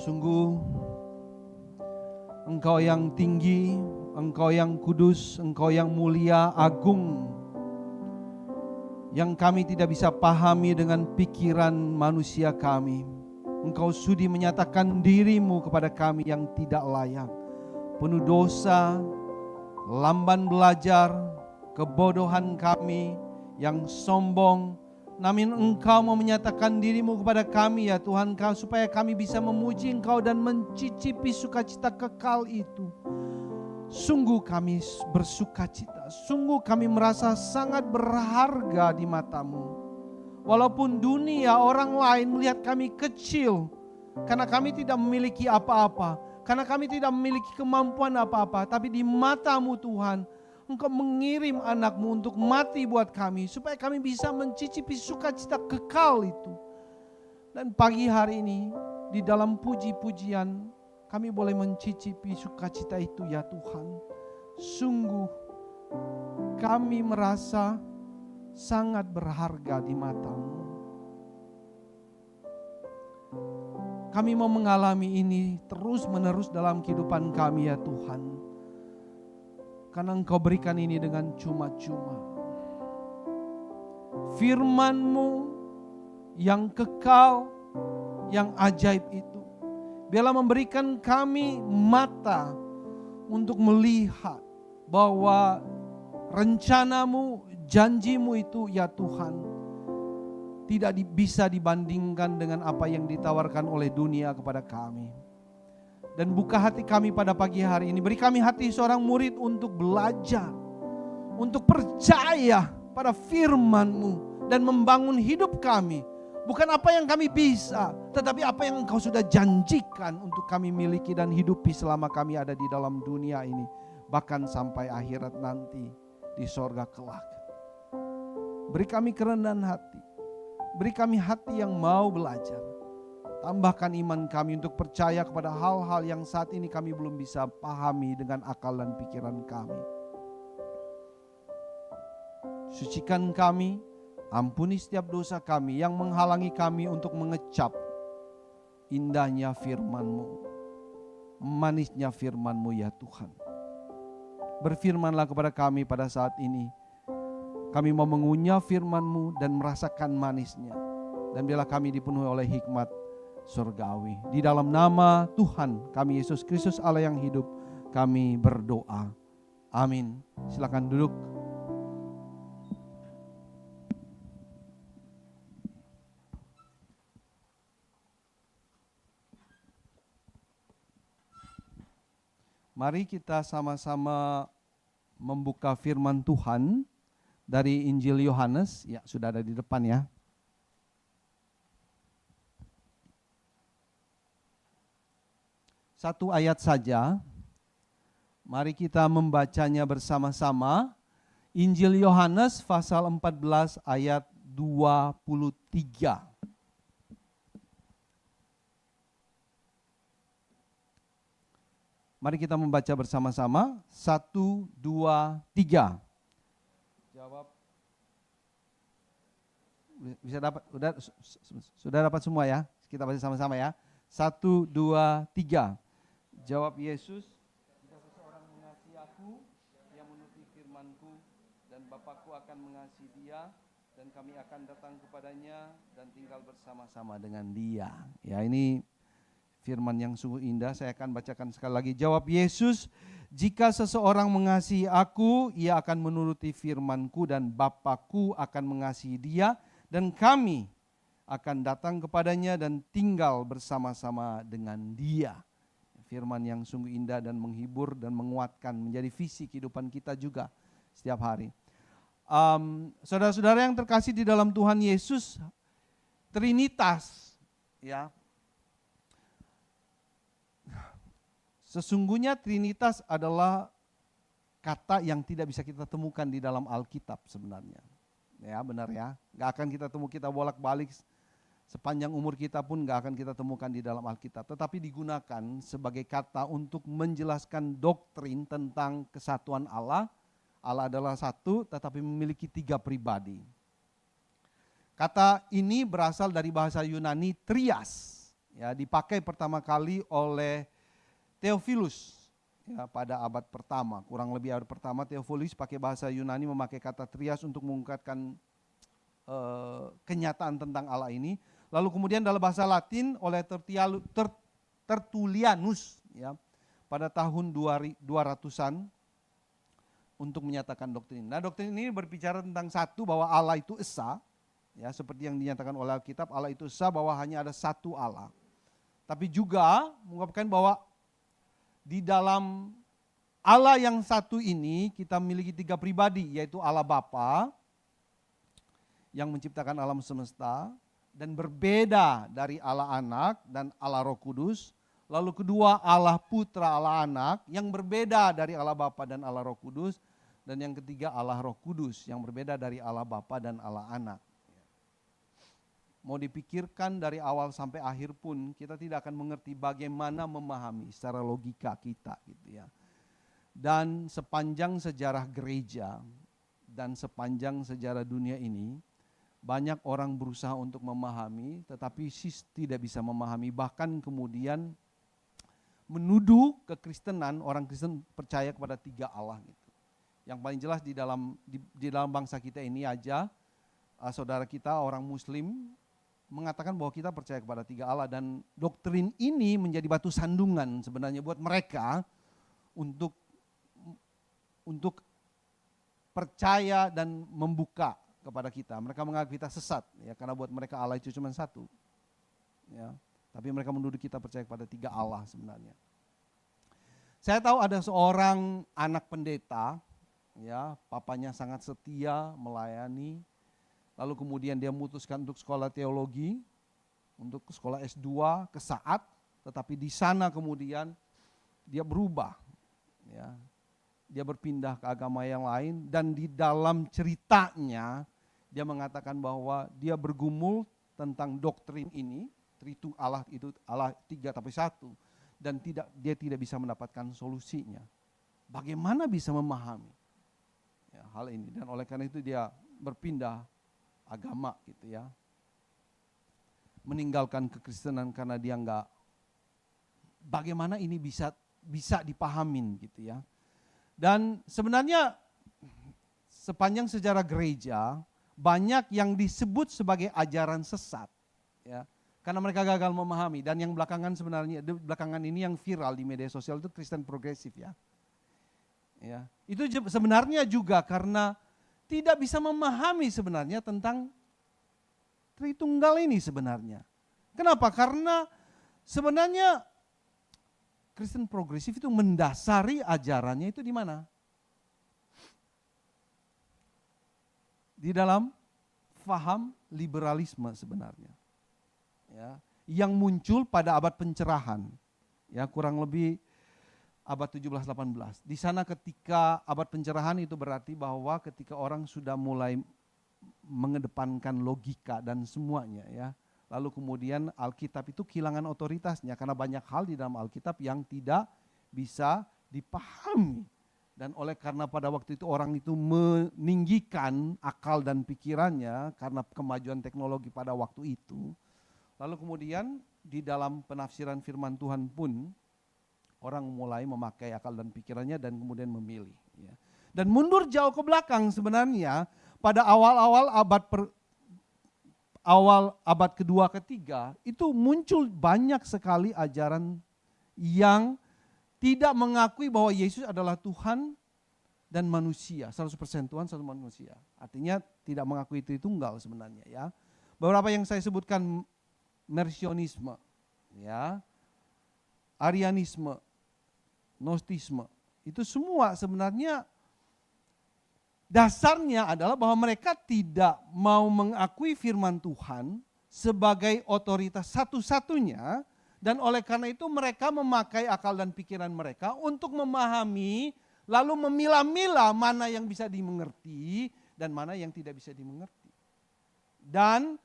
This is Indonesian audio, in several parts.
Sungguh Engkau yang tinggi, Engkau yang kudus, Engkau yang mulia, agung, yang kami tidak bisa pahami dengan pikiran manusia kami. Engkau sudi menyatakan dirimu kepada kami yang tidak layak, penuh dosa, lamban belajar, kebodohan kami yang sombong. Namun Engkau mau menyatakan dirimu kepada kami ya Tuhan, supaya kami bisa memuji Engkau dan mencicipi sukacita kekal itu. Sungguh kami bersukacita, sungguh kami merasa sangat berharga di mata-Mu. Walaupun dunia orang lain melihat kami kecil, karena kami tidak memiliki apa-apa, karena kami tidak memiliki kemampuan apa-apa, tapi di mata-Mu Tuhan, Engkau mengirim anak-Mu untuk mati buat kami, supaya kami bisa mencicipi sukacita kekal itu. Dan pagi hari ini, di dalam puji-pujian, kami boleh mencicipi sukacita itu ya Tuhan. Sungguh kami merasa sangat berharga di mata-Mu. Kami mau mengalami ini terus-menerus dalam kehidupan kami ya Tuhan. Karena Engkau berikan ini dengan cuma-cuma. Firman-Mu yang kekal, yang ajaib itu, biarlah memberikan kami mata untuk melihat bahwa rencana-Mu, janji-Mu itu ya Tuhan, tidak bisa dibandingkan dengan apa yang ditawarkan oleh dunia kepada kami. Dan buka hati kami pada pagi hari ini. Beri kami hati seorang murid untuk belajar, untuk percaya pada firman-Mu dan membangun hidup kami. Bukan apa yang kami bisa, tetapi apa yang Engkau sudah janjikan untuk kami miliki dan hidupi selama kami ada di dalam dunia ini. Bahkan sampai akhirat nanti di sorga kelak. Beri kami kerendahan hati. Beri kami hati yang mau belajar. Tambahkan iman kami untuk percaya kepada hal-hal yang saat ini kami belum bisa pahami dengan akal dan pikiran kami. Sucikan kami, ampuni setiap dosa kami yang menghalangi kami untuk mengecap indahnya firman-Mu, manisnya firman-Mu ya Tuhan. Berfirmanlah kepada kami pada saat ini. Kami mau mengunyah firman-Mu dan merasakan manisnya. Dan biarlah kami dipenuhi oleh hikmat surgawi. Di dalam nama Tuhan kami Yesus Kristus Allah yang hidup, kami berdoa. Amin. Silakan duduk. Mari kita sama-sama membuka firman Tuhan dari Injil Yohanes. Ya, sudah ada di depan ya. Satu ayat saja, mari kita membacanya bersama-sama. Injil Yohanes pasal 14 ayat 23. Mari kita membaca bersama-sama. 1, 2, 3. Jawab. Bisa dapat? Sudah dapat semua ya? Kita baca sama-sama ya. 1, 2, 3. Jawab Yesus, jika seseorang mengasihi aku, ia menuruti firman-Ku, dan Bapa-Ku akan mengasihi dia, dan kami akan datang kepadanya dan tinggal bersama-sama dengan dia. Ya, ini firman yang sungguh indah. Saya akan bacakan sekali lagi. Jawab Yesus, jika seseorang mengasihi aku, ia akan menuruti firman-Ku, dan Bapa-Ku akan mengasihi dia, dan kami akan datang kepadanya dan tinggal bersama-sama dengan dia. Firman yang sungguh indah dan menghibur dan menguatkan, menjadi visi kehidupan kita juga setiap hari. Saudara-saudara yang terkasih di dalam Tuhan Yesus, Trinitas, ya. Sesungguhnya Trinitas adalah kata yang tidak bisa kita temukan di dalam Alkitab sebenarnya. Ya, benar ya. Gak akan kita temukan, kita bolak-balik sepanjang umur kita pun gak akan kita temukan di dalam Alkitab. Tetapi digunakan sebagai kata untuk menjelaskan doktrin tentang kesatuan Allah. Allah adalah satu tetapi memiliki 3 pribadi. Kata ini berasal dari bahasa Yunani trias. Ya, dipakai pertama kali oleh Theophilus ya, pada abad pertama, kurang lebih abad pertama. Theophilus pakai bahasa Yunani memakai kata trias untuk mengungkapkan kenyataan tentang Allah ini. Lalu kemudian dalam bahasa Latin oleh Tertullianus ya, pada tahun 200-an untuk menyatakan doktrin. Nah, doktrin ini berbicara tentang satu, bahwa Allah itu esa, ya, seperti yang dinyatakan oleh Alkitab, Allah itu esa, bahwa hanya ada satu Allah. Tapi juga mengungkapkan bahwa di dalam Allah yang satu ini kita memiliki 3 pribadi, yaitu Allah Bapa yang menciptakan alam semesta dan berbeda dari Allah Anak dan Allah Roh Kudus. Lalu kedua, Allah Putra, Allah Anak yang berbeda dari Allah Bapa dan Allah Roh Kudus. Dan yang ketiga, Allah Roh Kudus yang berbeda dari Allah Bapa dan Allah Anak. Mau dipikirkan dari awal sampai akhir pun kita tidak akan mengerti bagaimana memahami secara logika kita gitu ya. Dan sepanjang sejarah gereja dan sepanjang sejarah dunia ini, banyak orang berusaha untuk memahami tetapi tidak bisa memahami, bahkan kemudian menuduh kekristenan, orang Kristen percaya kepada 3 Allah gitu. Yang paling jelas di dalam bangsa kita ini aja, saudara kita orang Muslim mengatakan bahwa kita percaya kepada 3 Allah, dan doktrin ini menjadi batu sandungan sebenarnya buat mereka untuk percaya dan membuka kepada kita. Mereka menganggap kita sesat ya, karena buat mereka Allah itu cuma satu. Ya, tapi mereka menuduh kita percaya kepada 3 Allah sebenarnya. Saya tahu ada seorang anak pendeta, ya, papanya sangat setia melayani. Lalu kemudian dia memutuskan untuk sekolah teologi, untuk sekolah S2 ke Saat, tetapi di sana kemudian dia berubah. Ya. Dia berpindah ke agama yang lain, dan di dalam ceritanya dia mengatakan bahwa dia bergumul tentang doktrin ini, Allah itu Allah 3 tapi 1, dan dia tidak bisa mendapatkan solusinya. Bagaimana bisa memahami ya, hal ini, dan oleh karena itu dia berpindah agama gitu ya, meninggalkan kekristenan karena dia enggak, bagaimana ini bisa dipahamin gitu ya. Dan sebenarnya sepanjang sejarah gereja banyak yang disebut sebagai ajaran sesat ya, karena mereka gagal memahami. Dan yang belakangan ini yang viral di media sosial itu Kristen progresif ya. Ya, itu sebenarnya juga karena tidak bisa memahami sebenarnya tentang Tritunggal ini sebenarnya. Kenapa? Karena sebenarnya Kristen progresif itu mendasari ajarannya itu di mana? Di dalam faham liberalisme sebenarnya. Ya, yang muncul pada abad pencerahan. Ya, kurang lebih abad 17-18. Di sana ketika abad pencerahan itu berarti bahwa ketika orang sudah mulai mengedepankan logika dan semuanya ya. Lalu kemudian Alkitab itu kehilangan otoritasnya karena banyak hal di dalam Alkitab yang tidak bisa dipahami. Dan oleh karena pada waktu itu orang itu meninggikan akal dan pikirannya karena kemajuan teknologi pada waktu itu. Lalu kemudian di dalam penafsiran firman Tuhan pun orang mulai memakai akal dan pikirannya dan kemudian memilih. Ya. Dan mundur jauh ke belakang sebenarnya pada awal-awal abad kedua ketiga itu muncul banyak sekali ajaran yang tidak mengakui bahwa Yesus adalah Tuhan dan manusia, 100% Tuhan, 100% manusia. Artinya tidak mengakui Tritunggal sebenarnya ya. Beberapa yang saya sebutkan, Mersionisme, ya, Arianisme, Gnostisme, itu semua sebenarnya dasarnya adalah bahwa mereka tidak mau mengakui firman Tuhan sebagai otoritas satu-satunya, dan oleh karena itu mereka memakai akal dan pikiran mereka untuk memahami, lalu memilah-milah mana yang bisa dimengerti dan mana yang tidak bisa dimengerti. Dan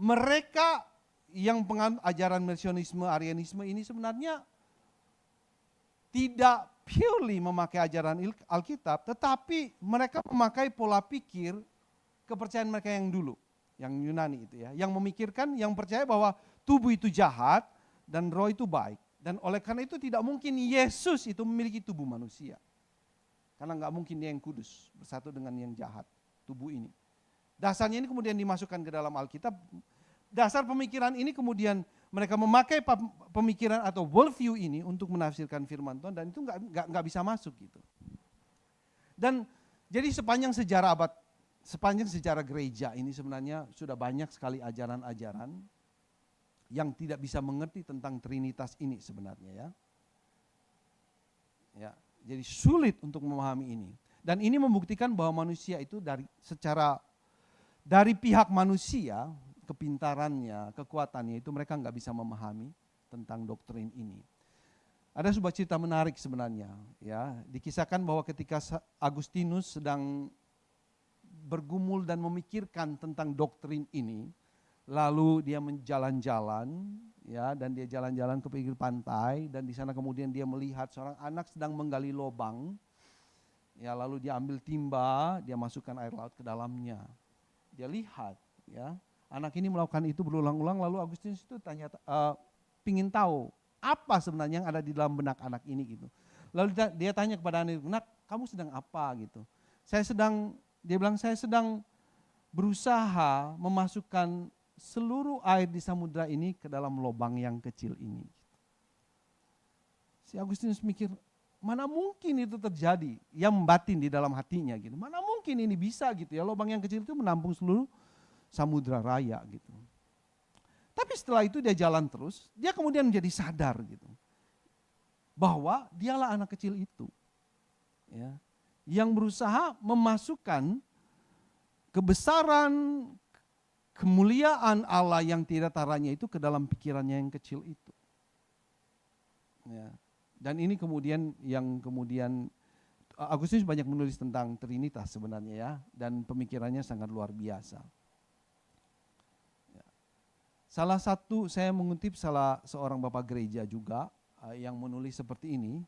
mereka yang penganut ajaran Mersionisme, Arianisme ini sebenarnya tidak purely memakai ajaran Alkitab, tetapi mereka memakai pola pikir kepercayaan mereka yang dulu. yang Yunani itu ya, yang memikirkan, yang percaya bahwa tubuh itu jahat dan roh itu baik. Dan oleh karena itu tidak mungkin Yesus itu memiliki tubuh manusia. Karena nggak mungkin dia yang kudus bersatu dengan yang jahat, tubuh ini. Dasarnya ini kemudian dimasukkan ke dalam Alkitab. Dasar pemikiran ini kemudian mereka memakai pemikiran atau worldview ini untuk menafsirkan firman Tuhan, dan itu nggak bisa masuk gitu. Dan jadi sepanjang sejarah gereja ini sebenarnya sudah banyak sekali ajaran-ajaran yang tidak bisa mengerti tentang Trinitas ini sebenarnya ya. Ya, jadi sulit untuk memahami ini. Dan ini membuktikan bahwa manusia itu dari pihak manusia, kepintarannya, kekuatannya itu mereka nggak bisa memahami tentang doktrin ini. Ada sebuah cerita menarik sebenarnya, ya. Dikisahkan bahwa ketika Agustinus sedang bergumul dan memikirkan tentang doktrin ini, lalu dia menjalan-jalan, ya, dan dia jalan-jalan ke pinggir pantai, dan di sana kemudian dia melihat seorang anak sedang menggali lubang, ya, lalu dia ambil timba, dia masukkan air laut ke dalamnya. Dia lihat, ya, anak ini melakukan itu berulang-ulang, lalu Agustinus itu pingin tahu apa sebenarnya yang ada di dalam benak anak ini gitu. Lalu dia tanya kepada anak, "Nak, kamu sedang apa?" gitu. Dia bilang, "Saya sedang berusaha memasukkan seluruh air di samudra ini ke dalam lubang yang kecil ini." Si Agustinus mikir, mana mungkin itu terjadi? Yang membatin di dalam hatinya gitu. Mana mungkin ini bisa gitu ya, lubang yang kecil itu menampung seluruh samudra raya gitu. Tapi setelah itu dia jalan terus, dia kemudian menjadi sadar gitu, bahwa dialah anak kecil itu, ya, yang berusaha memasukkan kebesaran, kemuliaan Allah yang tidak taranya itu ke dalam pikirannya yang kecil itu. Ya. Dan ini kemudian Agustinus banyak menulis tentang Trinitas sebenarnya ya, dan pemikirannya sangat luar biasa. Salah satu, saya mengutip seorang bapak gereja juga yang menulis seperti ini,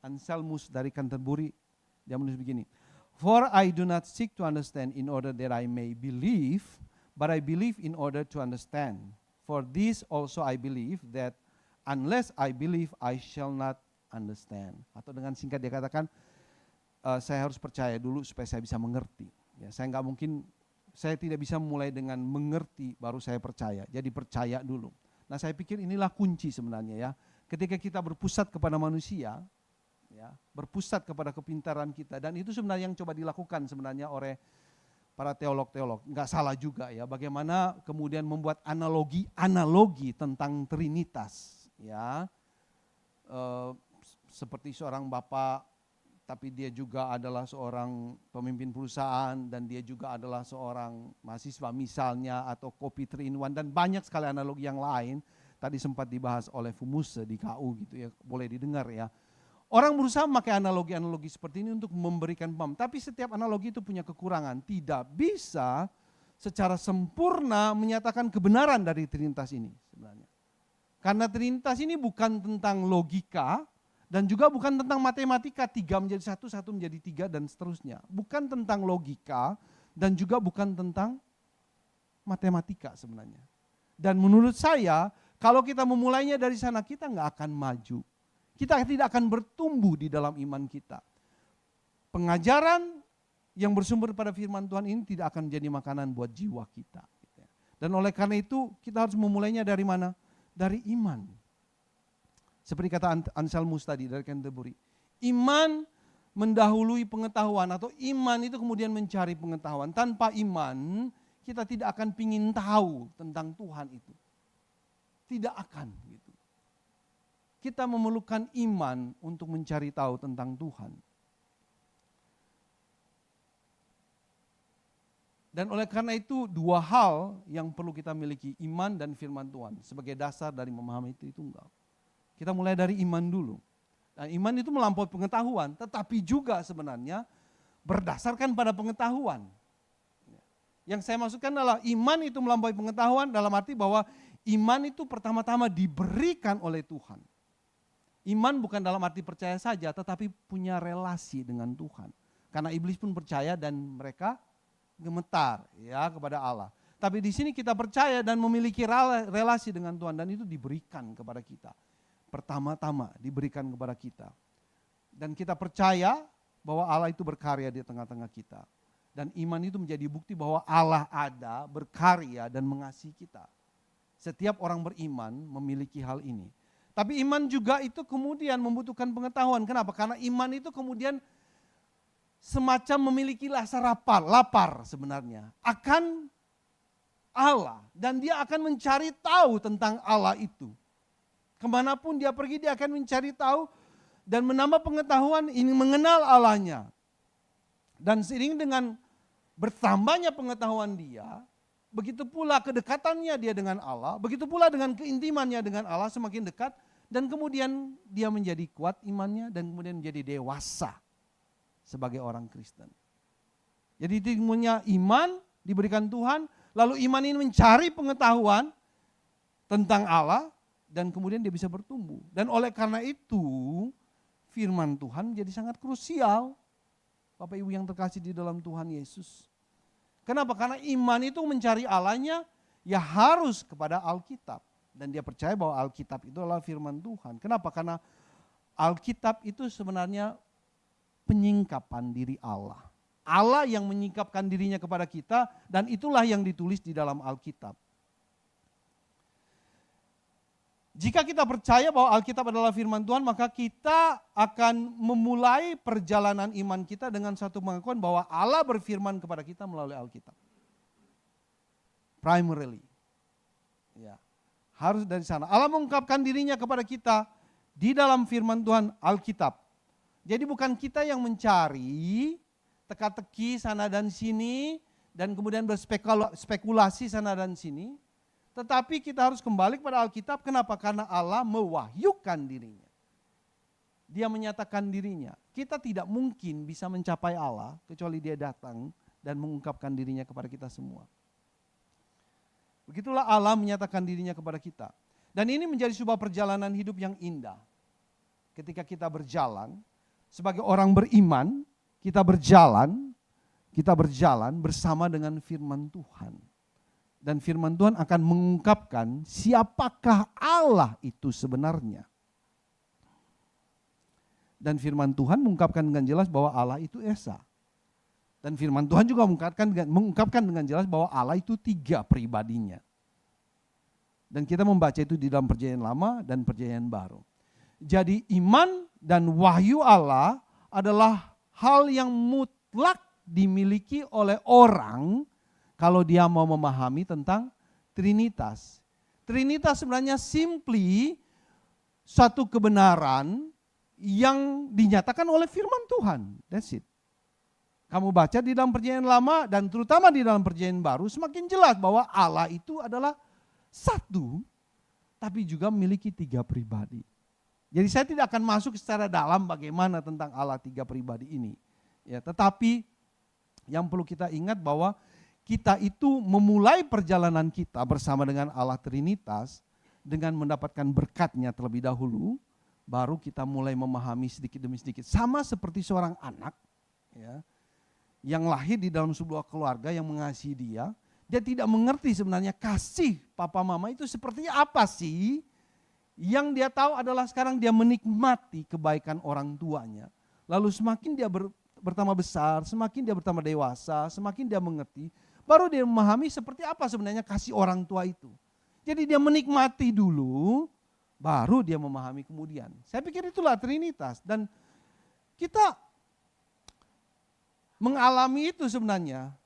Anselmus dari Canterbury, dia menulis begini, "For I do not seek to understand in order that I may believe, but I believe in order to understand. For this also I believe that unless I believe I shall not understand." Atau dengan singkat dia katakan, saya harus percaya dulu supaya saya bisa mengerti. Ya, saya tidak bisa mulai dengan mengerti baru saya percaya. Jadi percaya dulu. Nah, saya pikir inilah kunci sebenarnya ya. Ketika kita berpusat kepada manusia, ya, berpusat kepada kepintaran kita, dan itu sebenarnya yang coba dilakukan sebenarnya oleh para teolog-teolog. Enggak salah juga ya, bagaimana kemudian membuat analogi tentang Trinitas, ya. Seperti seorang bapak, tapi dia juga adalah seorang pemimpin perusahaan, dan dia juga adalah seorang mahasiswa misalnya, atau kopi 3-in-1, dan banyak sekali analogi yang lain. Tadi sempat dibahas oleh Fumuse di KU gitu ya, boleh didengar ya. Orang berusaha memakai analogi-analogi seperti ini untuk memberikan paham, tapi setiap analogi itu punya kekurangan, tidak bisa secara sempurna menyatakan kebenaran dari Trinitas ini sebenarnya. Karena Trinitas ini bukan tentang logika, dan juga bukan tentang matematika, 3 menjadi 1, 1 menjadi 3 dan seterusnya. Bukan tentang logika dan juga bukan tentang matematika sebenarnya. Dan menurut saya, kalau kita memulainya dari sana, kita nggak akan maju. Kita tidak akan bertumbuh di dalam iman kita. Pengajaran yang bersumber pada firman Tuhan ini tidak akan menjadi makanan buat jiwa kita. Dan oleh karena itu, kita harus memulainya dari mana? Dari iman. Seperti kata Anselmus tadi dari Canterbury, iman mendahului pengetahuan, atau iman itu kemudian mencari pengetahuan. Tanpa iman kita tidak akan pingin tahu tentang Tuhan itu. Tidak akan gitu. Kita memerlukan iman untuk mencari tahu tentang Tuhan. Dan oleh karena itu 2 hal yang perlu kita miliki, iman dan firman Tuhan, sebagai dasar dari memahami itu enggak. Kita mulai dari iman dulu. Nah, iman itu melampaui pengetahuan, tetapi juga sebenarnya berdasarkan pada pengetahuan. Yang saya maksudkan adalah iman itu melampaui pengetahuan dalam arti bahwa iman itu pertama-tama diberikan oleh Tuhan. Iman bukan dalam arti percaya saja, tetapi punya relasi dengan Tuhan. Karena iblis pun percaya dan mereka gemetar ya kepada Allah. Tapi di sini kita percaya dan memiliki relasi dengan Tuhan dan itu diberikan kepada kita. Pertama-tama diberikan kepada kita. Dan kita percaya bahwa Allah itu berkarya di tengah-tengah kita. Dan iman itu menjadi bukti bahwa Allah ada, berkarya dan mengasihi kita. Setiap orang beriman memiliki hal ini. Tapi iman juga itu kemudian membutuhkan pengetahuan. Kenapa? Karena iman itu kemudian semacam memiliki rasa lapar sebenarnya akan Allah. Dan dia akan mencari tahu tentang Allah itu. Kemanapun dia pergi dia akan mencari tahu dan menambah pengetahuan ini mengenal Allahnya. Dan seiring dengan bertambahnya pengetahuan dia, begitu pula kedekatannya dia dengan Allah, begitu pula dengan keintimannya dengan Allah semakin dekat, dan kemudian dia menjadi kuat imannya dan kemudian menjadi dewasa sebagai orang Kristen. Jadi timbulnya iman diberikan Tuhan, lalu iman ini mencari pengetahuan tentang Allah, dan kemudian dia bisa bertumbuh. Dan oleh karena itu, firman Tuhan menjadi sangat krusial. Bapak Ibu yang terkasih di dalam Tuhan Yesus. Kenapa? Karena iman itu mencari Allahnya ya harus kepada Alkitab. Dan dia percaya bahwa Alkitab itu adalah firman Tuhan. Kenapa? Karena Alkitab itu sebenarnya penyingkapan diri Allah. Allah yang menyingkapkan dirinya kepada kita dan itulah yang ditulis di dalam Alkitab. Jika kita percaya bahwa Alkitab adalah firman Tuhan, maka kita akan memulai perjalanan iman kita dengan satu pengakuan bahwa Allah berfirman kepada kita melalui Alkitab. Primarily. Ya, harus dari sana. Allah mengungkapkan dirinya kepada kita di dalam firman Tuhan Alkitab. Jadi bukan kita yang mencari teka-teki sana dan sini dan kemudian berspekulasi sana dan sini. Tetapi kita harus kembali kepada Alkitab. Kenapa? Karena Allah mewahyukan dirinya. Dia menyatakan dirinya. Kita tidak mungkin bisa mencapai Allah kecuali dia datang dan mengungkapkan dirinya kepada kita semua. Begitulah Allah menyatakan dirinya kepada kita. Dan ini menjadi sebuah perjalanan hidup yang indah. Ketika kita berjalan, sebagai orang beriman, kita berjalan bersama dengan firman Tuhan. Dan firman Tuhan akan mengungkapkan siapakah Allah itu sebenarnya. Dan firman Tuhan mengungkapkan dengan jelas bahwa Allah itu Esa. Dan firman Tuhan juga mengungkapkan dengan jelas bahwa Allah itu 3 pribadinya. Dan kita membaca itu di dalam Perjanjian Lama dan Perjanjian Baru. Jadi iman dan wahyu Allah adalah hal yang mutlak dimiliki oleh orang kalau dia mau memahami tentang Trinitas. Trinitas sebenarnya simply satu kebenaran yang dinyatakan oleh firman Tuhan. That's it. Kamu baca di dalam Perjanjian Lama dan terutama di dalam Perjanjian Baru semakin jelas bahwa Allah itu adalah satu, tapi juga memiliki 3 pribadi. Jadi saya tidak akan masuk secara dalam bagaimana tentang Allah 3 pribadi ini. Ya, tetapi yang perlu kita ingat bahwa kita itu memulai perjalanan kita bersama dengan Allah Trinitas dengan mendapatkan berkatnya terlebih dahulu, baru kita mulai memahami sedikit demi sedikit. Sama seperti seorang anak ya, yang lahir di dalam sebuah keluarga yang mengasihi dia tidak mengerti sebenarnya kasih papa mama itu seperti apa sih. Yang dia tahu adalah sekarang dia menikmati kebaikan orang tuanya. Lalu semakin dia bertambah besar, semakin dia bertambah dewasa, semakin dia mengerti, baru dia memahami seperti apa sebenarnya kasih orang tua itu. Jadi dia menikmati dulu, baru dia memahami kemudian. Saya pikir itulah Trinitas. Dan kita mengalami itu sebenarnya.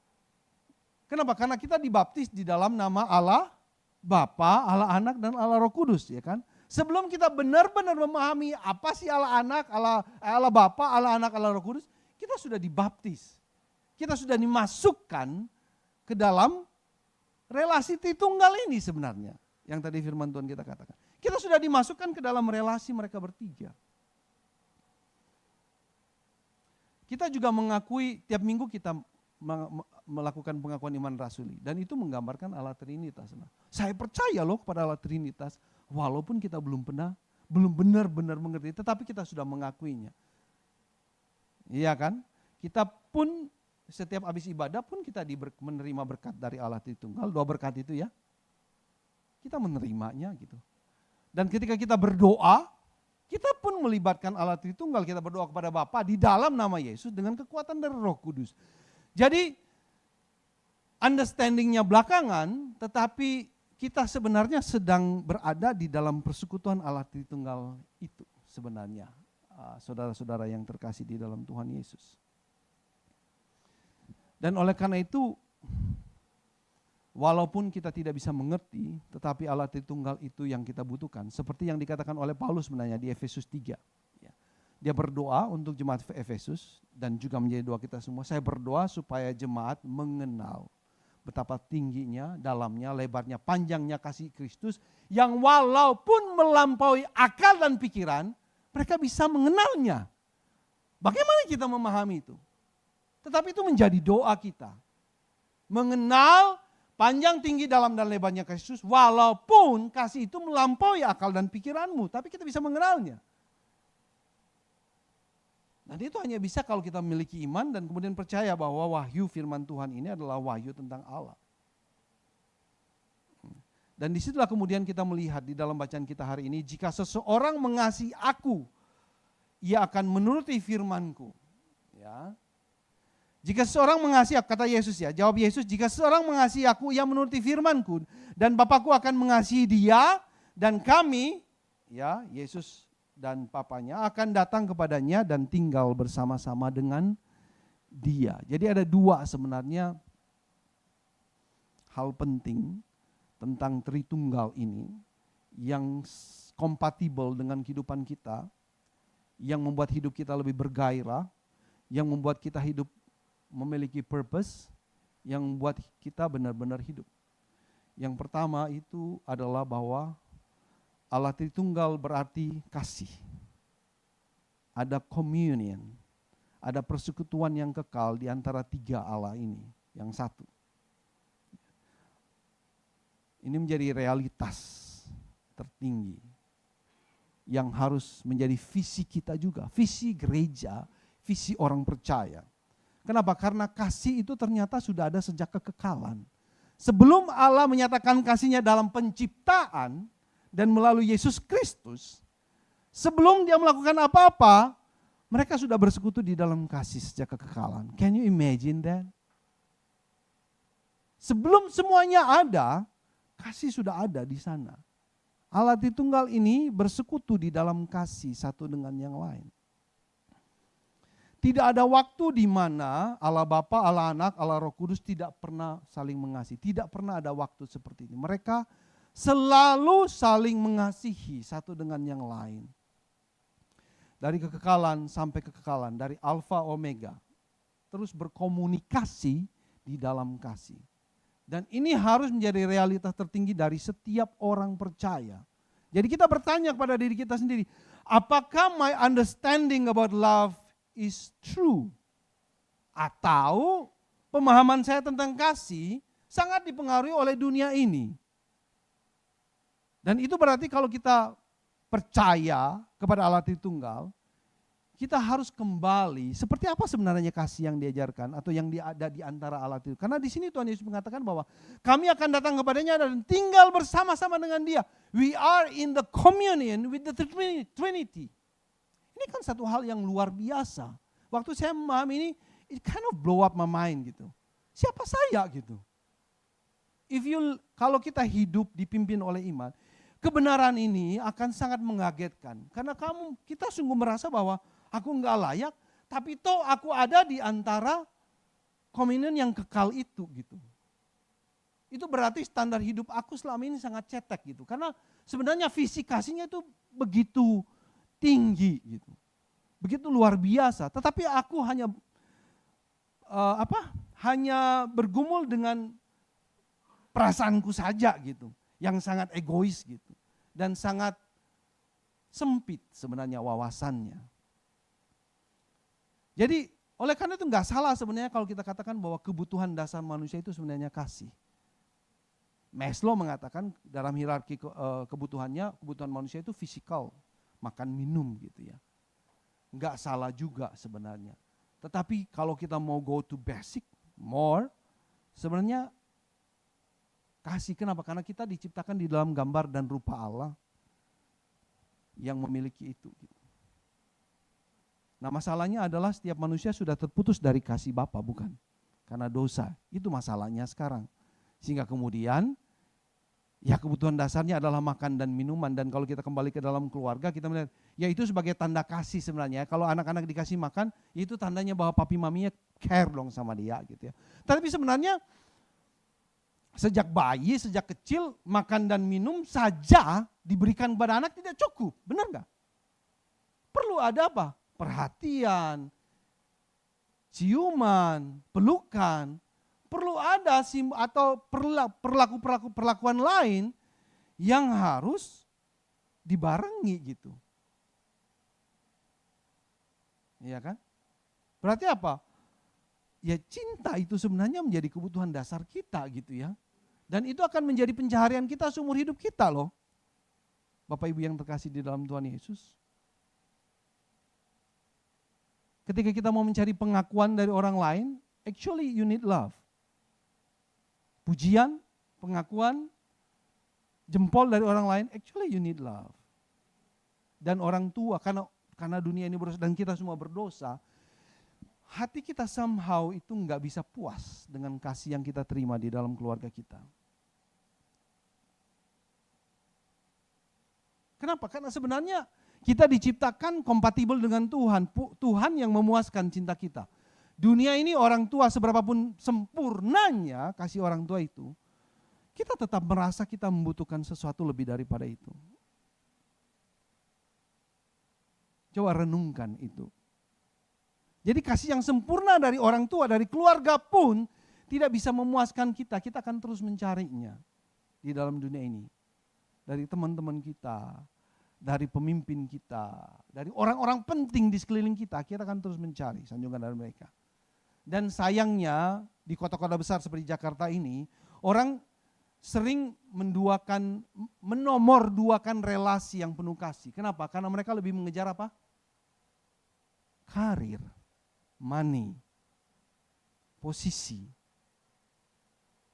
Kenapa? Karena kita dibaptis di dalam nama Allah Bapa, Allah Anak, dan Allah Roh Kudus, ya kan? Sebelum kita benar-benar memahami apa sih Allah Anak, Allah Bapa, Allah Anak, Allah Roh Kudus, kita sudah dibaptis. Kita sudah dimasukkan ke dalam relasi Tritunggal ini sebenarnya. Yang tadi firman Tuhan kita katakan. Kita sudah dimasukkan ke dalam relasi mereka bertiga. Kita juga mengakui, tiap minggu kita melakukan pengakuan iman rasuli. Dan itu menggambarkan Allah Trinitas. Nah, saya percaya loh kepada Allah Trinitas. Walaupun kita belum benar-benar mengerti. Tetapi kita sudah mengakuinya. Iya kan? Kita pun Setiap habis ibadah pun kita menerima berkat dari Allah Tritunggal, 2 berkat itu ya. Kita menerimanya gitu. Dan ketika kita berdoa, kita pun melibatkan Allah Tritunggal, kita berdoa kepada Bapa di dalam nama Yesus dengan kekuatan dari Roh Kudus. Jadi understandingnya belakangan, tetapi kita sebenarnya sedang berada di dalam persekutuan Allah Tritunggal itu sebenarnya. Saudara-saudara yang terkasih di dalam Tuhan Yesus. Dan oleh karena itu, walaupun kita tidak bisa mengerti, tetapi Allah Tritunggal itu yang kita butuhkan. Seperti yang dikatakan oleh Paulus sebenarnya di Efesus 3. Dia berdoa untuk jemaat Efesus dan juga menjadi doa kita semua. Saya berdoa supaya jemaat mengenal betapa tingginya, dalamnya, lebarnya, panjangnya kasih Kristus yang walaupun melampaui akal dan pikiran, mereka bisa mengenalnya. Bagaimana kita memahami itu? Tetapi itu menjadi doa kita. Mengenal panjang, tinggi, dalam dan lebarnya Kristus, walaupun kasih itu melampaui akal dan pikiranmu, tapi kita bisa mengenalnya. Dan itu hanya bisa kalau kita memiliki iman dan kemudian percaya bahwa wahyu firman Tuhan ini adalah wahyu tentang Allah. Dan disitulah kemudian kita melihat di dalam bacaan kita hari ini, jika seseorang mengasihi aku, ia akan menuruti firmanku. Ya. Jika seseorang mengasihi aku, kata Yesus ya, jawab Yesus, jika seseorang mengasihi aku, ia menuruti firmanku, dan Bapakku akan mengasihi dia, dan kami, ya Yesus dan Papanya akan datang kepadanya dan tinggal bersama-sama dengan dia. Jadi ada 2 sebenarnya hal penting tentang Tritunggal ini, yang kompatibel dengan kehidupan kita, yang membuat hidup kita lebih bergairah, yang membuat kita hidup memiliki purpose, yang membuat kita benar-benar hidup. Yang pertama itu adalah bahwa Allah Tritunggal berarti kasih. Ada communion, ada persekutuan yang kekal di antara 3 Allah ini, yang satu. Ini menjadi realitas tertinggi yang harus menjadi visi kita juga, visi gereja, visi orang percaya. Kenapa? Karena kasih itu ternyata sudah ada sejak kekekalan. Sebelum Allah menyatakan kasih-Nya dalam penciptaan dan melalui Yesus Kristus, sebelum dia melakukan apa-apa, mereka sudah bersekutu di dalam kasih sejak kekekalan. Can you imagine that? Sebelum semuanya ada, kasih sudah ada di sana. Allah Tritunggal ini bersekutu di dalam kasih satu dengan yang lain. Tidak ada waktu di mana Allah Bapa, Allah Anak, Allah Roh Kudus tidak pernah saling mengasihi. Tidak pernah ada waktu seperti ini. Mereka selalu saling mengasihi satu dengan yang lain. Dari kekekalan sampai kekekalan, dari Alfa Omega. Terus berkomunikasi di dalam kasih. Dan ini harus menjadi realitas tertinggi dari setiap orang percaya. Jadi kita bertanya kepada diri kita sendiri, apakah my understanding about love is true? Atau pemahaman saya tentang kasih sangat dipengaruhi oleh dunia ini? Dan itu berarti kalau kita percaya kepada Allah Tritunggal, kita harus kembali seperti apa sebenarnya kasih yang diajarkan atau yang ada di antara Allah itu. Karena di sini Tuhan Yesus mengatakan bahwa kami akan datang kepadanya dan tinggal bersama-sama dengan dia. We are in the communion with the Trinity. Ini kan satu hal yang luar biasa. Waktu saya memahami ini, it kind of blow up my mind gitu. Siapa saya gitu? Kalau kita hidup dipimpin oleh iman, kebenaran ini akan sangat mengagetkan. Karena kita sungguh merasa bahwa aku enggak layak, tapi toh aku ada di antara komunion yang kekal itu gitu. Itu berarti standar hidup aku selama ini sangat cetek gitu. Karena sebenarnya visi kasihnya itu begitu tinggi gitu. Begitu luar biasa. Tetapi aku hanya hanya bergumul dengan perasaanku saja gitu. Yang sangat egois gitu. Dan sangat sempit sebenarnya wawasannya. Jadi oleh karena itu enggak salah sebenarnya kalau kita katakan bahwa kebutuhan dasar manusia itu sebenarnya kasih. Maslow mengatakan dalam hierarki kebutuhannya, kebutuhan manusia itu fisikal, makan minum gitu ya. Enggak salah juga sebenarnya. Tetapi kalau kita mau go to basic, more, sebenarnya kasih. Kenapa? Karena kita diciptakan di dalam gambar dan rupa Allah yang memiliki itu. Nah masalahnya adalah setiap manusia sudah terputus dari kasih Bapa, bukan? Karena dosa, itu masalahnya sekarang. Sehingga kemudian, ya kebutuhan dasarnya adalah makan dan minuman. Dan kalau kita kembali ke dalam keluarga, kita melihat, ya itu sebagai tanda kasih sebenarnya. Kalau anak-anak dikasih makan, itu tandanya bahwa papi maminya care dong sama dia gitu ya. Tapi sebenarnya, sejak bayi, sejak kecil, makan dan minum saja diberikan kepada anak tidak cukup. Benar nggak? Perlu ada apa? Perhatian, ciuman, pelukan. Perlu ada atau perlakuan lain yang harus dibarengi gitu. Iya kan? Berarti apa? Ya cinta itu sebenarnya menjadi kebutuhan dasar kita gitu ya. Dan itu akan menjadi pencaharian kita seumur hidup kita loh. Bapak Ibu yang terkasih di dalam Tuhan Yesus. Ketika kita mau mencari pengakuan dari orang lain, actually you need love. Pujian, pengakuan, jempol dari orang lain, actually you need love. Dan orang tua, karena dunia ini berdosa dan kita semua berdosa, hati kita somehow itu nggak bisa puas dengan kasih yang kita terima di dalam keluarga kita. Kenapa? Karena sebenarnya kita diciptakan kompatibel dengan Tuhan. Tuhan yang memuaskan cinta kita. Dunia ini orang tua seberapapun sempurnanya kasih orang tua itu, kita tetap merasa kita membutuhkan sesuatu lebih daripada itu. Coba renungkan itu. Jadi kasih yang sempurna dari orang tua, dari keluarga pun tidak bisa memuaskan kita. Kita akan terus mencarinya di dalam dunia ini. Dari teman-teman kita, dari pemimpin kita, dari orang-orang penting di sekeliling kita akan terus mencari sanjungan dari mereka. Dan sayangnya di kota-kota besar seperti Jakarta ini, orang sering menomorduakan relasi yang penuh kasih. Kenapa? Karena mereka lebih mengejar apa? Karir, money, posisi.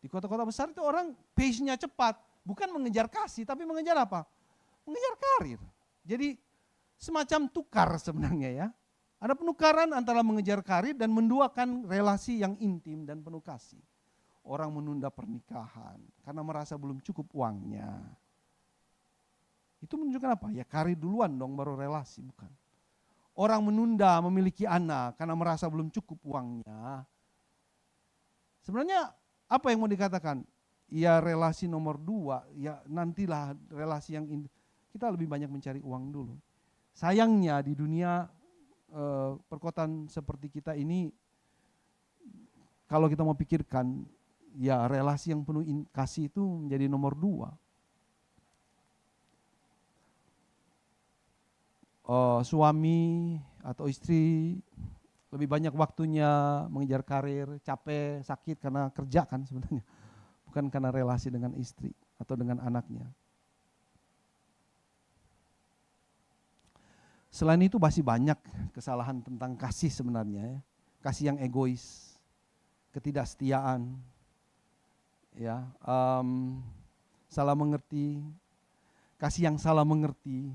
Di kota-kota besar itu orang pace-nya cepat, bukan mengejar kasih, tapi mengejar apa? Mengejar karir. Jadi semacam tukar sebenarnya ya. Ada penukaran antara mengejar karir dan menduakan relasi yang intim dan penuh kasih. Orang menunda pernikahan karena merasa belum cukup uangnya. Itu menunjukkan apa? Ya karir duluan dong baru relasi, bukan. Orang menunda memiliki anak karena merasa belum cukup uangnya. Sebenarnya apa yang mau dikatakan? Ya relasi nomor 2, ya nantilah relasi yang intim. Kita lebih banyak mencari uang dulu. Sayangnya di dunia perkotaan seperti kita ini, kalau kita mau pikirkan, ya relasi yang penuh kasih itu menjadi nomor 2. Suami atau istri lebih banyak waktunya mengejar karir, capek, sakit karena kerja kan sebenarnya. Bukan karena relasi dengan istri atau dengan anaknya. Selain itu masih banyak kesalahan tentang kasih sebenarnya ya. Kasih yang egois, ketidaksetiaan, ya, salah mengerti, kasih yang salah mengerti,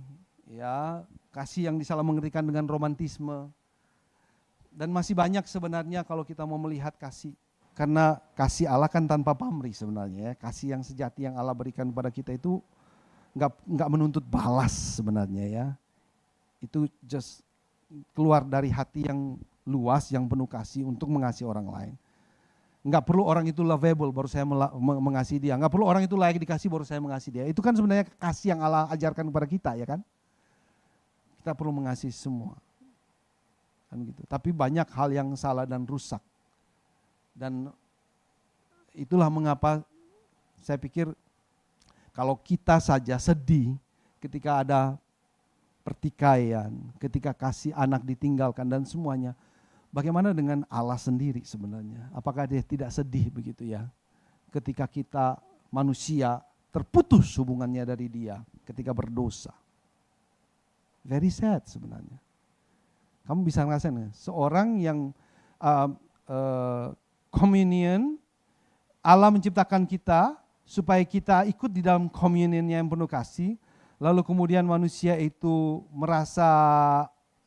ya, kasih yang disalah mengertikan dengan romantisme. Dan masih banyak sebenarnya kalau kita mau melihat kasih. Karena kasih Allah kan tanpa pamrih sebenarnya ya. Kasih yang sejati yang Allah berikan kepada kita itu enggak menuntut balas sebenarnya ya. Itu just keluar dari hati yang luas, yang penuh kasih untuk mengasihi orang lain. Enggak perlu orang itu lovable baru saya mengasihi dia. Enggak perlu orang itu layak dikasih baru saya mengasihi dia. Itu kan sebenarnya kasih yang Allah ajarkan kepada kita ya kan. Kita perlu mengasihi semua. Kan gitu. Tapi banyak hal yang salah dan rusak. Dan itulah mengapa saya pikir kalau kita saja sedih ketika ada pertikaian, ketika kasih anak ditinggalkan dan semuanya, bagaimana dengan Allah sendiri sebenarnya? Apakah dia tidak sedih begitu ya? Ketika kita manusia terputus hubungannya dari dia ketika berdosa. Very sad sebenarnya. Kamu bisa ngerasain ya? Seorang yang communion, Allah menciptakan kita supaya kita ikut di dalam communionnya yang penuh kasih. Lalu kemudian manusia itu merasa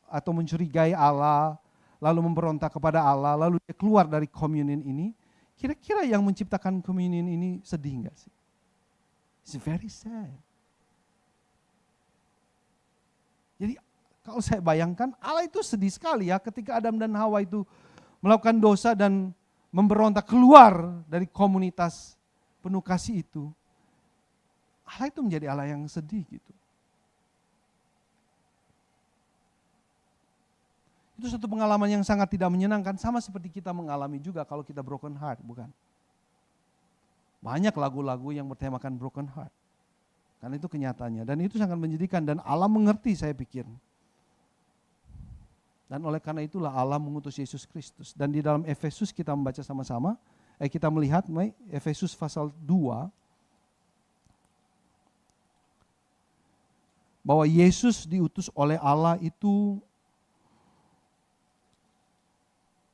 atau mencurigai Allah, lalu memberontak kepada Allah, lalu dia keluar dari communion ini. Kira-kira yang menciptakan communion ini sedih enggak sih? It's very sad. Jadi kalau saya bayangkan Allah itu sedih sekali ya ketika Adam dan Hawa itu melakukan dosa dan memberontak keluar dari komunitas penuh kasih itu. Allah itu menjadi Allah yang sedih gitu. Itu satu pengalaman yang sangat tidak menyenangkan, sama seperti kita mengalami juga kalau kita broken heart, bukan? Banyak lagu-lagu yang bertemakan broken heart. Karena itu kenyataannya dan itu sangat menyedihkan dan Allah mengerti saya pikir. Dan oleh karena itulah Allah mengutus Yesus Kristus. Dan di dalam Efesus kita membaca sama-sama, kita melihat Efesus pasal 2 bahwa Yesus diutus oleh Allah itu,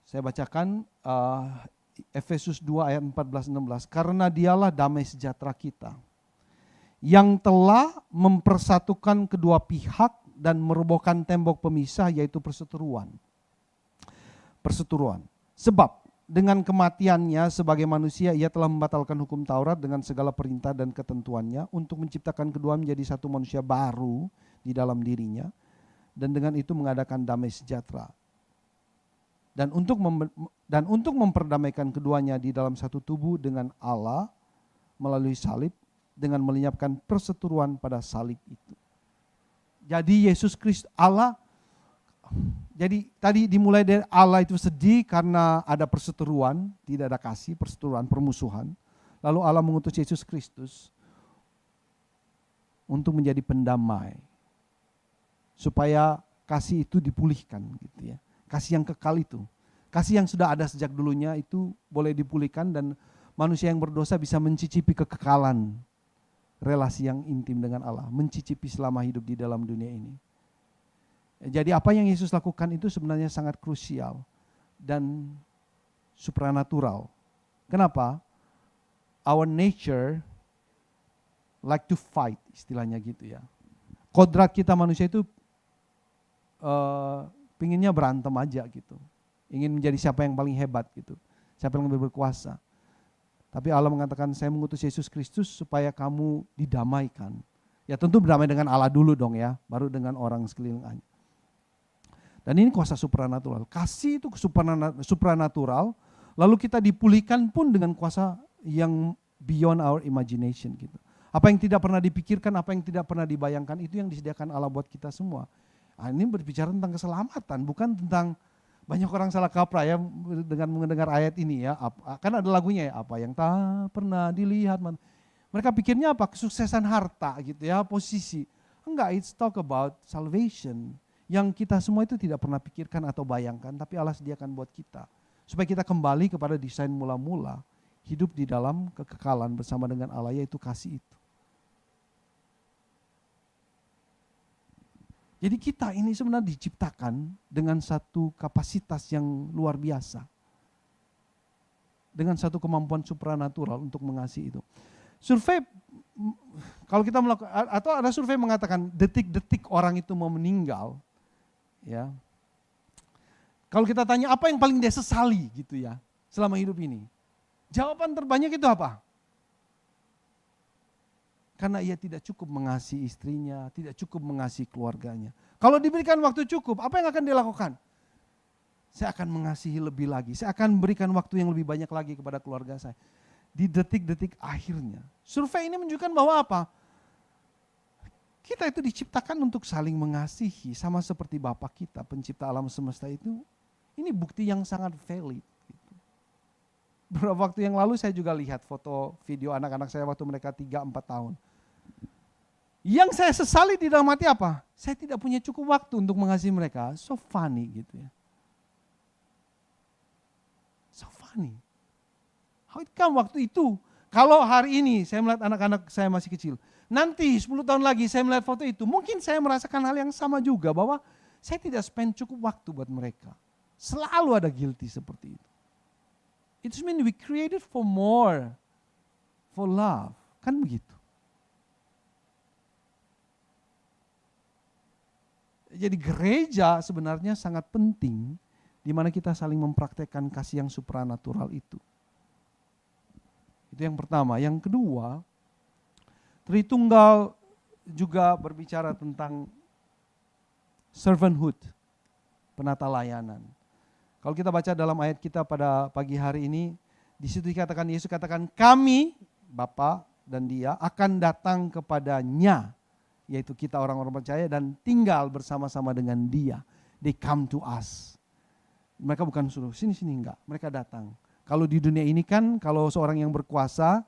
saya bacakan Efesus 2 ayat 14-16, karena dialah damai sejahtera kita, yang telah mempersatukan kedua pihak dan merobohkan tembok pemisah, yaitu perseteruan. Sebab dengan kematiannya sebagai manusia, ia telah membatalkan hukum Taurat dengan segala perintah dan ketentuannya untuk menciptakan kedua menjadi satu manusia baru di dalam dirinya, dan dengan itu mengadakan damai sejahtera. Dan untuk memperdamaikan keduanya di dalam satu tubuh dengan Allah melalui salib, dengan melenyapkan perseteruan pada salib itu. Jadi Yesus Kristus Allah, jadi tadi dimulai dari Allah itu sedih karena ada perseteruan, tidak ada kasih, perseteruan, permusuhan. Lalu Allah mengutus Yesus Kristus untuk menjadi pendamai, supaya kasih itu dipulihkan gitu ya. Kasih yang kekal itu, kasih yang sudah ada sejak dulunya itu boleh dipulihkan dan manusia yang berdosa bisa mencicipi kekekalan relasi yang intim dengan Allah, mencicipi selama hidup di dalam dunia ini. Jadi apa yang Yesus lakukan itu sebenarnya sangat krusial dan supranatural. Kenapa? Our nature like to fight, istilahnya gitu ya. Kodrat kita manusia itu pinginnya berantem aja gitu. Ingin menjadi siapa yang paling hebat gitu. Siapa yang lebih berkuasa. Tapi Allah mengatakan, saya mengutus Yesus Kristus supaya kamu didamaikan. Ya tentu berdamai dengan Allah dulu dong ya, baru dengan orang sekeliling. Dan ini kuasa supranatural. Kasih itu supranatural, lalu kita dipulihkan pun dengan kuasa yang beyond our imagination gitu. Apa yang tidak pernah dipikirkan, apa yang tidak pernah dibayangkan, itu yang disediakan Allah buat kita semua. Nah, ini berbicara tentang keselamatan, bukan tentang banyak orang salah kaprah ya dengan mendengar ayat ini ya. Kan ada lagunya ya, apa yang tak pernah dilihat. Mereka pikirnya apa? Kesuksesan harta gitu ya, posisi. Enggak, it's talk about salvation. Yang kita semua itu tidak pernah pikirkan atau bayangkan, tapi Allah sediakan buat kita. Supaya kita kembali kepada desain mula-mula, hidup di dalam kekekalan bersama dengan Allah, yaitu kasih itu. Jadi kita ini sebenarnya diciptakan dengan satu kapasitas yang luar biasa. Dengan satu kemampuan supranatural untuk mengasihi itu. Survei, kalau kita melakukan, atau ada survei mengatakan detik-detik orang itu mau meninggal, ya. Kalau kita tanya apa yang paling dia sesali gitu ya, selama hidup ini. Jawaban terbanyak itu apa? Karena ia tidak cukup mengasihi istrinya, tidak cukup mengasihi keluarganya. Kalau diberikan waktu cukup, apa yang akan dia lakukan? Saya akan mengasihi lebih lagi, saya akan memberikan waktu yang lebih banyak lagi kepada keluarga saya. Di detik-detik akhirnya. Survei ini menunjukkan bahwa apa? Kita itu diciptakan untuk saling mengasihi, sama seperti Bapa kita, pencipta alam semesta itu. Ini bukti yang sangat valid. Beberapa waktu yang lalu saya juga lihat foto video anak-anak saya waktu mereka 3-4 tahun. Yang saya sesali di dalam hati apa? Saya tidak punya cukup waktu untuk mengasihi mereka. So funny gitu ya. So funny. How it come waktu itu? Kalau hari ini saya melihat anak-anak saya masih kecil. Nanti 10 tahun lagi saya melihat foto itu. Mungkin saya merasakan hal yang sama juga. Bahwa saya tidak spend cukup waktu buat mereka. Selalu ada guilty seperti itu. It means we created for more, for love. Kan begitu. Jadi gereja sebenarnya sangat penting di mana kita saling mempraktekkan kasih yang supranatural itu. Itu yang pertama. Yang kedua, Tritunggal juga berbicara tentang servanthood, penata layanan. Kalau kita baca dalam ayat kita pada pagi hari ini, di situ dikatakan, Yesus katakan, kami, Bapa dan Dia, akan datang kepadanya, yaitu kita orang-orang percaya, dan tinggal bersama-sama dengan Dia. They come to us. Mereka bukan suruh, sini-sini, enggak. Mereka datang. Kalau di dunia ini kan, kalau seorang yang berkuasa,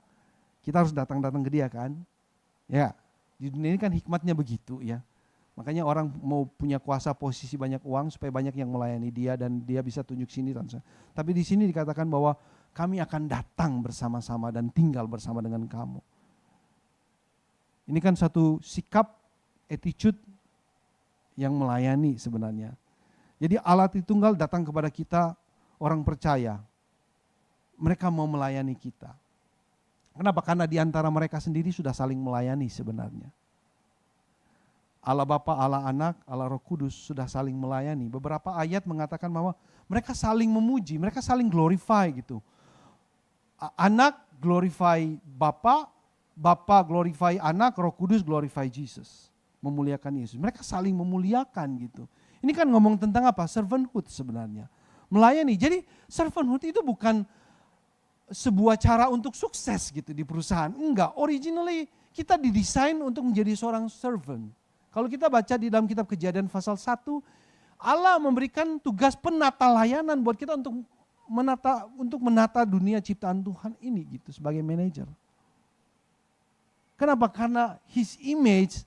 kita harus datang-datang ke dia kan. Ya, di dunia ini kan hikmatnya begitu ya. Makanya orang mau punya kuasa, posisi, banyak uang supaya banyak yang melayani dia dan dia bisa tunjuk sini. Tapi di sini dikatakan bahwa kami akan datang bersama-sama dan tinggal bersama dengan kamu. Ini kan satu sikap, attitude yang melayani sebenarnya. Jadi Allah Tritunggal datang kepada kita orang percaya. Mereka mau melayani kita. Kenapa? Karena di antara mereka sendiri sudah saling melayani sebenarnya. Allah Bapa, Allah Anak, Allah Roh Kudus sudah saling melayani. Beberapa ayat mengatakan bahwa mereka saling memuji, mereka saling glorify gitu. Anak glorify Bapa, Bapa glorify Anak, Roh Kudus glorify Jesus. Memuliakan Yesus. Mereka saling memuliakan gitu. Ini kan ngomong tentang apa? Servanthood sebenarnya. Melayani. Jadi servanthood itu bukan sebuah cara untuk sukses gitu di perusahaan. Enggak, originally kita didesain untuk menjadi seorang servant. Kalau kita baca di dalam kitab Kejadian pasal 1, Allah memberikan tugas penata layanan buat kita untuk menata dunia ciptaan Tuhan ini gitu sebagai manajer. Kenapa? Karena His image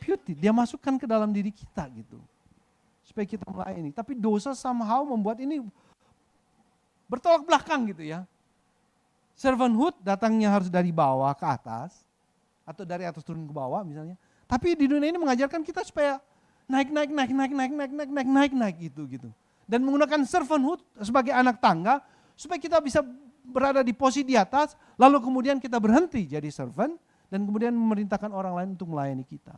beauty, dia masukkan ke dalam diri kita gitu. Supaya kita melayani. Tapi dosa somehow membuat ini bertolak belakang gitu ya. Servanthood datangnya harus dari bawah ke atas atau dari atas turun ke bawah misalnya. Tapi di dunia ini mengajarkan kita supaya naik gitu. Dan menggunakan servanthood sebagai anak tangga supaya kita bisa berada di posisi di atas, lalu kemudian kita berhenti jadi servant dan kemudian memerintahkan orang lain untuk melayani kita.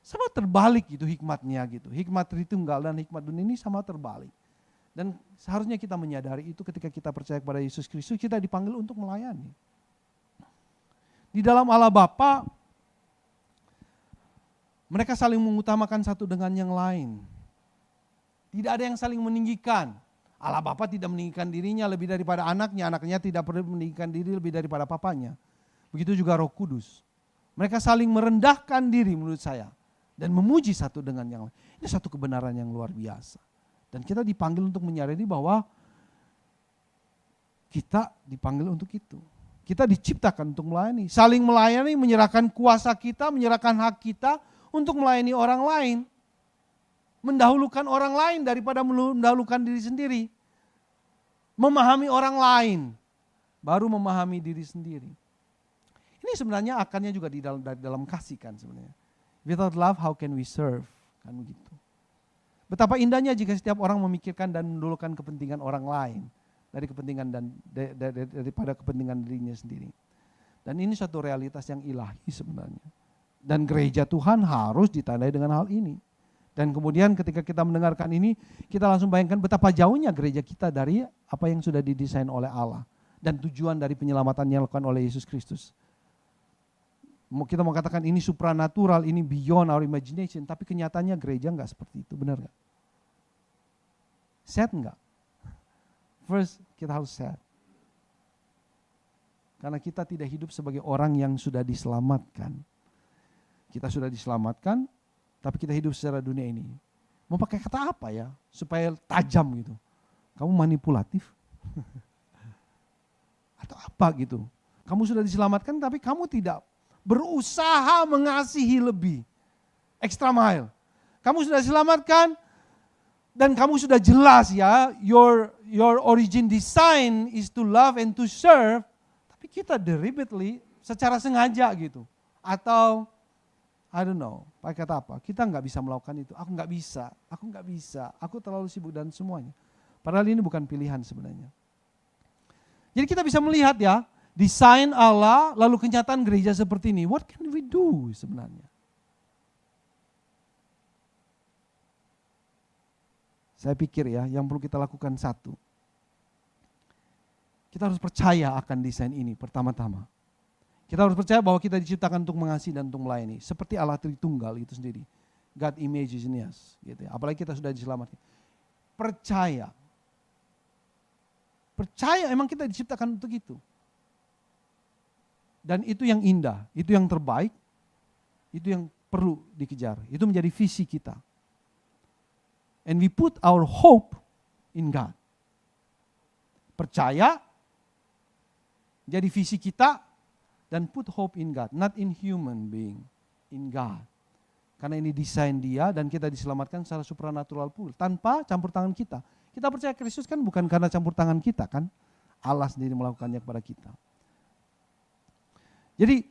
Sama terbalik gitu hikmatnya gitu. Hikmat Tritunggal dan hikmat dunia ini sama terbalik. Dan seharusnya kita menyadari itu ketika kita percaya kepada Yesus Kristus, kita dipanggil untuk melayani. Di dalam Allah Bapa, mereka saling mengutamakan satu dengan yang lain. Tidak ada yang saling meninggikan. Allah Bapa tidak meninggikan dirinya lebih daripada anaknya. Anaknya tidak perlu meninggikan diri lebih daripada papanya. Begitu juga Roh Kudus. Mereka saling merendahkan diri menurut saya. Dan memuji satu dengan yang lain. Ini satu kebenaran yang luar biasa. Dan kita dipanggil untuk menyadari bahwa kita dipanggil untuk itu. Kita diciptakan untuk melayani. Saling melayani, menyerahkan kuasa kita, menyerahkan hak kita untuk melayani orang lain. Mendahulukan orang lain daripada mendahulukan diri sendiri. Memahami orang lain, baru memahami diri sendiri. Ini sebenarnya akarnya juga di dalam kasih kan sebenarnya. Without love, how can we serve? Kan begitu. Betapa indahnya jika setiap orang memikirkan dan mendahulukan kepentingan orang lain dari kepentingan daripada kepentingan dirinya sendiri. Dan ini suatu realitas yang ilahi sebenarnya. Dan gereja Tuhan harus ditandai dengan hal ini. Dan kemudian ketika kita mendengarkan ini, kita langsung bayangkan betapa jauhnya gereja kita dari apa yang sudah didesain oleh Allah. Dan tujuan dari penyelamatan yang dilakukan oleh Yesus Kristus. Kita mau katakan ini supranatural, ini beyond our imagination, tapi kenyataannya gereja enggak seperti itu, benar enggak? Sad enggak? First, kita harus sad. Karena kita tidak hidup sebagai orang yang sudah diselamatkan. Kita sudah diselamatkan, tapi kita hidup secara dunia ini. Mau pakai kata apa ya, supaya tajam gitu? Kamu manipulatif? Atau apa gitu? Kamu sudah diselamatkan, tapi kamu tidak berusaha mengasihi lebih. Extra mile. Kamu sudah diselamatkan dan kamu sudah jelas ya, your origin design is to love and to serve. Tapi kita deliberately secara sengaja gitu. Atau I don't know, pakai kata apa? Kita nggak bisa melakukan itu. Aku nggak bisa. Aku terlalu sibuk dan semuanya. Padahal ini bukan pilihan sebenarnya. Jadi kita bisa melihat ya, desain Allah, lalu kenyataan gereja seperti ini. What can we do sebenarnya? Saya pikir ya, yang perlu kita lakukan satu. Kita harus percaya akan desain ini pertama-tama. Kita harus percaya bahwa kita diciptakan untuk mengasihi dan untuk melayani. Seperti Allah Tritunggal itu sendiri. God images in us. Gitu ya. Apalagi kita sudah diselamatkan. Percaya. Percaya emang kita diciptakan untuk itu. Dan itu yang indah. Itu yang terbaik. Itu yang perlu dikejar. Itu menjadi visi kita. And we put our hope in God. Percaya. Jadi visi kita. Dan put hope in God, not in human being, in God. Karena ini desain Dia dan kita diselamatkan secara supranatural pula, tanpa campur tangan kita. Kita percaya Kristus kan bukan karena campur tangan kita kan, Allah sendiri melakukannya kepada kita. Jadi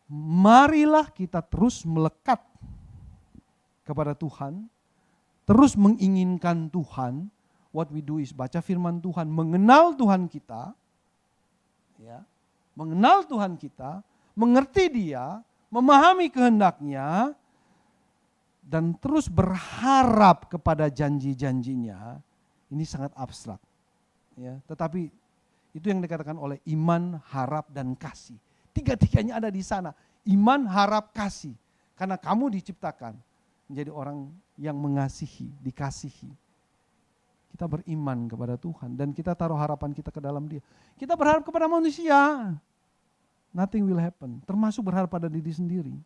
marilah kita terus melekat kepada Tuhan, terus menginginkan Tuhan. What we do is baca firman Tuhan, mengenal Tuhan kita, ya. Mengenal Tuhan kita, mengerti Dia, memahami kehendak-Nya, dan terus berharap kepada janji-janjinya. Ini sangat abstrak. Ya, tetapi itu yang dikatakan oleh iman, harap, dan kasih. Tiga-tiganya ada di sana. Iman, harap, kasih. Karena kamu diciptakan menjadi orang yang mengasihi, dikasihi. Kita beriman kepada Tuhan dan kita taruh harapan kita ke dalam Dia. Kita berharap kepada manusia. Nothing will happen, termasuk berharap pada diri sendiri.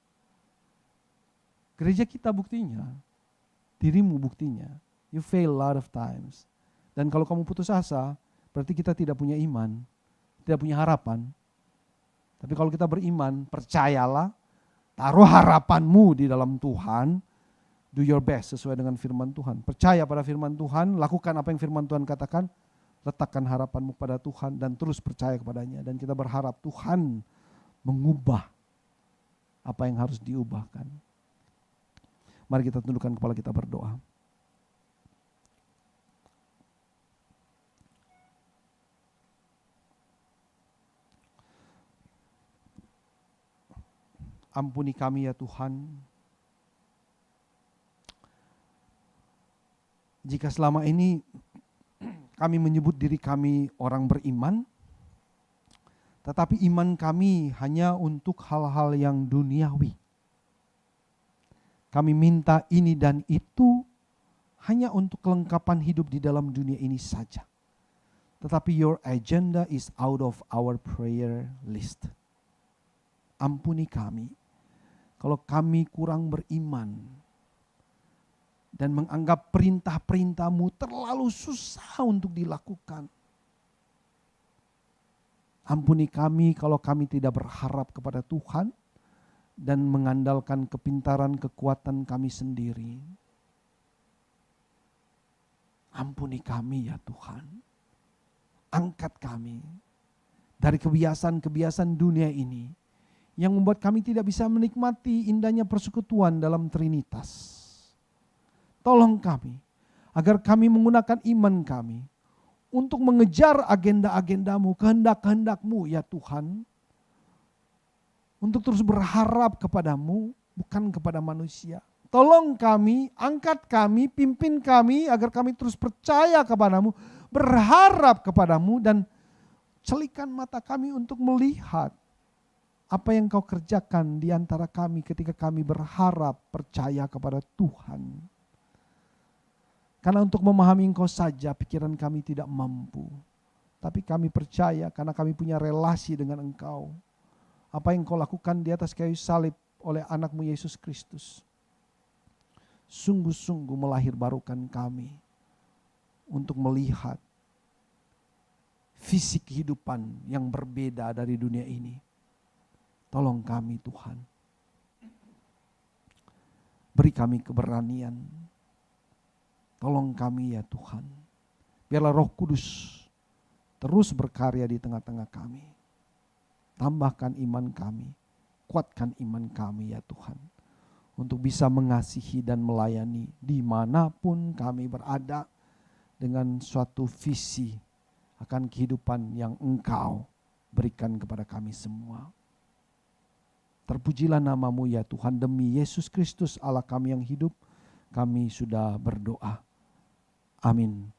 Gereja kita buktinya, dirimu buktinya. You fail a lot of times. Dan kalau kamu putus asa, berarti kita tidak punya iman, tidak punya harapan. Tapi kalau kita beriman, percayalah, taruh harapanmu di dalam Tuhan, do your best sesuai dengan firman Tuhan. Percaya pada firman Tuhan, lakukan apa yang firman Tuhan katakan, letakkan harapanmu pada Tuhan dan terus percaya kepadanya. Dan kita berharap Tuhan mengubah apa yang harus diubahkan. Mari kita tundukkan kepala kita berdoa. Ampuni kami ya Tuhan. Jika selama ini kami menyebut diri kami orang beriman, tetapi iman kami hanya untuk hal-hal yang duniawi. Kami minta ini dan itu hanya untuk kelengkapan hidup di dalam dunia ini saja. Tetapi your agenda is out of our prayer list. Ampuni kami kalau kami kurang beriman dan menganggap perintah-perintah-Mu terlalu susah untuk dilakukan. Ampuni kami kalau kami tidak berharap kepada Tuhan dan mengandalkan kepintaran kekuatan kami sendiri. Ampuni kami ya Tuhan. Angkat kami dari kebiasaan-kebiasaan dunia ini yang membuat kami tidak bisa menikmati indahnya persekutuan dalam Trinitas. Tolong kami agar kami menggunakan iman kami untuk mengejar agenda-agendamu, kehendak-kehendakmu ya Tuhan. Untuk terus berharap kepadamu, bukan kepada manusia. Tolong kami, angkat kami, pimpin kami agar kami terus percaya kepadamu, berharap kepadamu dan celikan mata kami untuk melihat apa yang Kau kerjakan di antara kami ketika kami berharap percaya kepada Tuhan. Karena untuk memahami Engkau saja pikiran kami tidak mampu. Tapi kami percaya karena kami punya relasi dengan Engkau. Apa yang Kau lakukan di atas kayu salib oleh anak-Mu Yesus Kristus. Sungguh-sungguh melahirbarukan kami. Untuk melihat visi kehidupan yang berbeda dari dunia ini. Tolong kami Tuhan. Beri kami keberanian. Tolong kami ya Tuhan. Biarlah Roh Kudus terus berkarya di tengah-tengah kami. Tambahkan iman kami. Kuatkan iman kami ya Tuhan. untuk bisa mengasihi dan melayani dimanapun kami berada dengan suatu visi akan kehidupan yang Engkau berikan kepada kami semua. Terpujilah nama-Mu ya Tuhan, demi Yesus Kristus Allah kami yang hidup, kami sudah berdoa. Amin.